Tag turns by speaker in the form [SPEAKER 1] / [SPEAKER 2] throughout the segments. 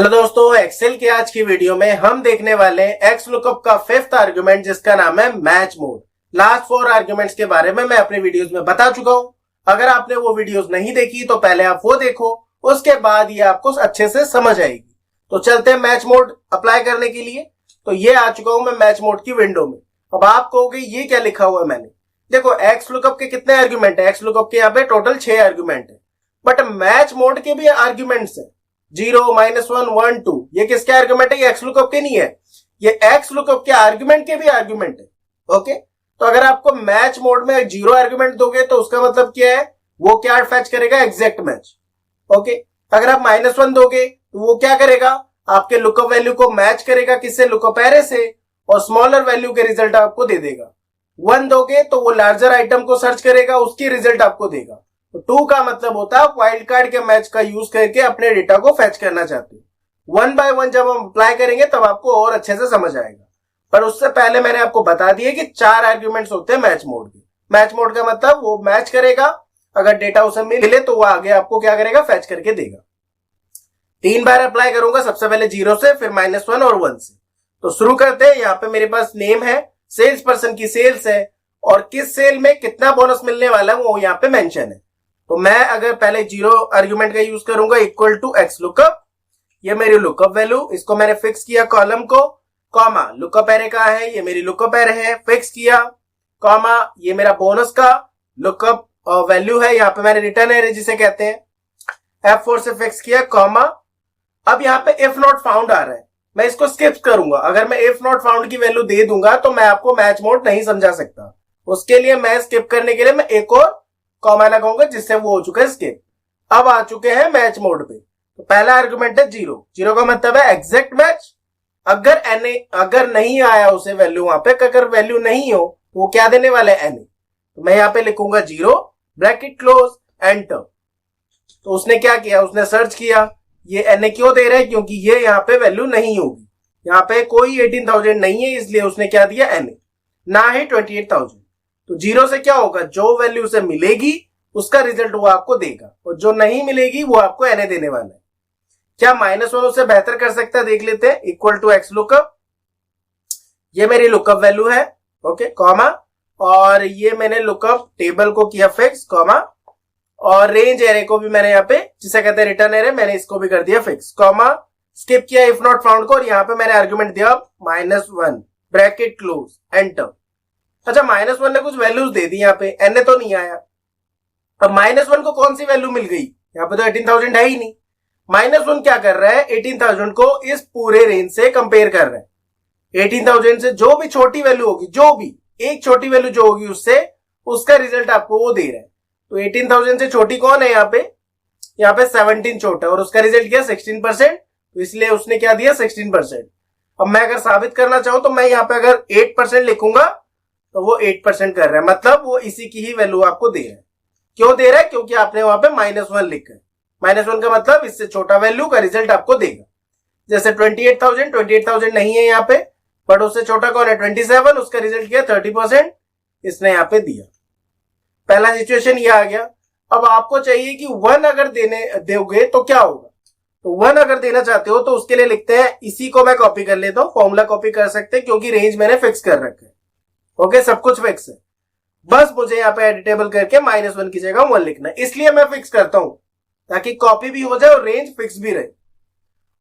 [SPEAKER 1] Hello दोस्तों, Excel के आज की वीडियो में हम देखने वाले हैं एक्स लुकअप का फिफ्थ आर्गुमेंट जिसका नाम है मैच मोड। लास्ट 4 आर्गुमेंट्स के बारे में मैं अपने वीडियोस में बता चुका हूं। अगर आपने वो वीडियोस नहीं देखी तो पहले आप वो देखो, उसके बाद ये आपको अच्छे से समझ आएगी। तो चलते हैं मैच मोड अप्लाई करने के लिए। तो ये आ चुका हूं मैं मैच मोड की विंडो में। अब आप कहोगे ये क्या लिखा हुआ है मैंने। देखो, एक्स लुकअप के कितने आर्गुमेंट है? एक्स लुकअप के यहाँ पे टोटल 6 आर्गुमेंट है, बट मैच मोड के भी आर्गुमेंट्स है 0, -1, 1, 2। ये किसके आर्गुमेंट है? ये एक्स लुकअप के नहीं है, ये एक्स लुकअप के आर्गुमेंट के भी आर्गुमेंट है। ओके, तो अगर आपको मैच मोड में 0 आर्गुमेंट दोगे तो उसका मतलब क्या है? वो क्या फैच करेगा? Exact match. ओके, अगर आप -1 दोगे तो वो क्या करेगा? आपके लुकअप वैल्यू को मैच करेगा किससे? लुकअप एरे से, और स्मॉलर वैल्यू के रिजल्ट आपको दे देगा। 1 दोगे तो वो लार्जर आइटम को सर्च करेगा, उसकी रिजल्ट आपको देगा। तो 2 का मतलब होता है वाइल्ड कार्ड के मैच का यूज करके अपने डेटा को फैच करना चाहते हो। 1 बाय 1 जब हम अप्लाई करेंगे तब आपको और अच्छे से समझ आएगा। पर उससे पहले मैंने आपको बता दिया कि 4 आर्ग्यूमेंट्स होते हैं मैच मोड के। मैच मोड का मतलब वो मैच करेगा, अगर डेटा उसे मिले तो वो आगे आपको क्या करेगा? फैच करके देगा। 3 बार अप्लाई करूंगा, सबसे पहले 0 से, फिर -1 और 1 से। तो शुरू करते हैं। यहाँ पे मेरे पास नेम है, सेल्स पर्सन की सेल्स है, और किस सेल में कितना बोनस मिलने वाला है वो यहाँ पे मेंशन है। तो मैं अगर पहले 0 आर्गुमेंट का यूज करूंगा, इक्वल टू एक्स लुकअप, ये मेरी लुकअप वैल्यू, इसको मैंने फिक्स किया कॉलम को, कॉमा लुकअप एरे का है, ये मेरी लुकअप एरे है, फिक्स किया, कॉमा ये मेरा बोनस का लुकअप वैल्यू है, यहाँ पे मैंने रिटर्न एरे जिसे कहते हैं, F4 से फिक्स किया, कॉमा। अब यहाँ पे इफ नॉट फाउंड आ रहा है, मैं इसको स्किप करूंगा। अगर मैं इफ नॉट फाउंड की वैल्यू दे दूंगा तो मैं आपको मैच मोड नहीं समझा सकता। उसके लिए मैं स्किप करने के लिए मैं एक और कॉमा लगाऊंगा, जिससे वो हो चुका है स्किप। अब आ चुके हैं मैच मोड पे। तो पहला आर्गुमेंट है 0। 0 का मतलब है एग्जैक्ट मैच। अगर नहीं आया उसे वैल्यू, वहां पे अगर वैल्यू नहीं हो वो क्या देने वाला है? NA। तो मैं यहाँ पे लिखूंगा 0 ब्रैकेट क्लोज एंटर। तो उसने क्या किया? उसने सर्च किया। ये NA क्यों दे रहा है? क्योंकि ये यहाँ पे वैल्यू नहीं होगी, यहाँ पे कोई 18,000 नहीं है, इसलिए उसने क्या दिया? NA, ना ही 28,000। तो 0 से क्या होगा? जो वैल्यू से मिलेगी उसका रिजल्ट वो आपको देगा, और जो नहीं मिलेगी वो आपको NA देने वाला है। क्या -1 उससे बेहतर कर सकता है? देख लेते हैं। इक्वल टू एक्स लुकअप, ये मेरी लुकअप वैल्यू है, ओके, कॉमा, और ये मैंने लुकअप टेबल को किया फिक्स, कॉमा, और रेंज एरे को भी मैंने यहाँ पे, जिसे कहते हैं रिटर्न एरे, मैंने इसको भी कर दिया फिक्स, कॉमा, स्किप किया इफ नॉट फाउंड को, और यहाँ पे मैंने आर्ग्यूमेंट दिया -1 ब्रैकेट क्लोज एंटर। अच्छा, -1 ने कुछ वैल्यूज दे दी, यहाँ पे NA तो नहीं आया। अब -1 को कौन सी वैल्यू मिल गई? यहाँ पे तो 18,000 है ही नहीं। -1 क्या कर रहा है? 18,000 को इस पूरे रेंज से कंपेयर कर रहा है। 18,000 से जो भी छोटी वैल्यू होगी, जो भी एक छोटी वैल्यू जो होगी उससे, उसका रिजल्ट आपको वो दे रहा है। तो 18,000 से छोटी कौन है? यहाँ पे 17 छोटा है, और उसका रिजल्ट क्या? 16%। तो इसलिए उसने क्या दिया? 16%। अब मैं अगर साबित करना चाहूं तो मैं यहाँ पे अगर 8% लिखूंगा तो वो 8% कर रहा है, मतलब वो इसी की ही वैल्यू आपको दे रहा है। क्यों दे रहा है? क्योंकि आपने वहां पे -1 लिखा है। -1 का मतलब इससे छोटा वैल्यू का रिजल्ट आपको देगा। जैसे 28,000 नहीं है यहाँ पे, बट उससे छोटा कौन है? 27, उसका रिजल्ट क्या? 30% इसने यहाँ पे दिया। पहला सिचुएशन ये आ गया। अब आपको चाहिए कि 1 अगर दोगे तो क्या होगा? तो 1 अगर देना चाहते हो तो उसके लिए लिखते हैं, इसी को मैं कॉपी कर लेता हूं, फॉर्मूला कॉपी कर सकते हैं क्योंकि रेंज मैंने फिक्स कर रखा है। ओके, सब कुछ फिक्स है, बस मुझे यहाँ पे एडिटेबल करके -1 की जगह 1 लिखना है, इसलिए मैं फिक्स करता हूं ताकि कॉपी भी हो जाए और रेंज फिक्स भी रहे।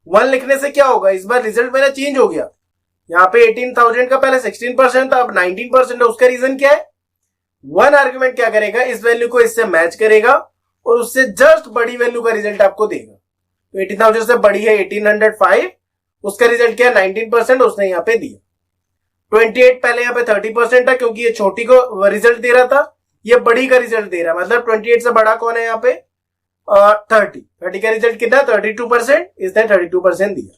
[SPEAKER 1] 1 लिखने से क्या होगा? इस बार रिजल्ट मेरा चेंज हो गया। यहाँ पे 18,000 का पहले 16% था, अब 19% है। उसका रीजन क्या है? 1 आर्गुमेंट क्या करेगा? इस वैल्यू को इससे मैच करेगा और उससे जस्ट बड़ी वैल्यू का रिजल्ट आपको देगा। तो 18,000 से बड़ी है 1805, उसका रिजल्ट क्या है? 19%, उसने यहाँ पे दिया। 28 पहले यहाँ पे 30% था क्योंकि ये छोटी को रिजल्ट दे रहा था, ये बड़ी का रिजल्ट दे रहा है, मतलब 28 से बड़ा कौन है यहाँ पे? 30 का रिजल्ट कितना? 32%, इसने 32% दिया।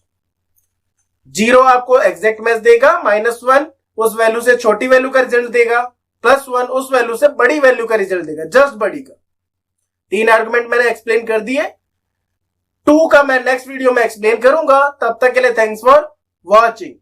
[SPEAKER 1] 0 आपको एग्जैक्ट मैच देगा, -1 उस वैल्यू से छोटी वैल्यू का रिजल्ट देगा, +1 उस वैल्यू से बड़ी वैल्यू का रिजल्ट देगा, जस्ट बड़ी का। 3 आर्गुमेंट मैंने एक्सप्लेन कर दिए। 2 का मैं नेक्स्ट वीडियो में एक्सप्लेन करूंगा। तब तक के लिए थैंक्स फॉर वॉचिंग।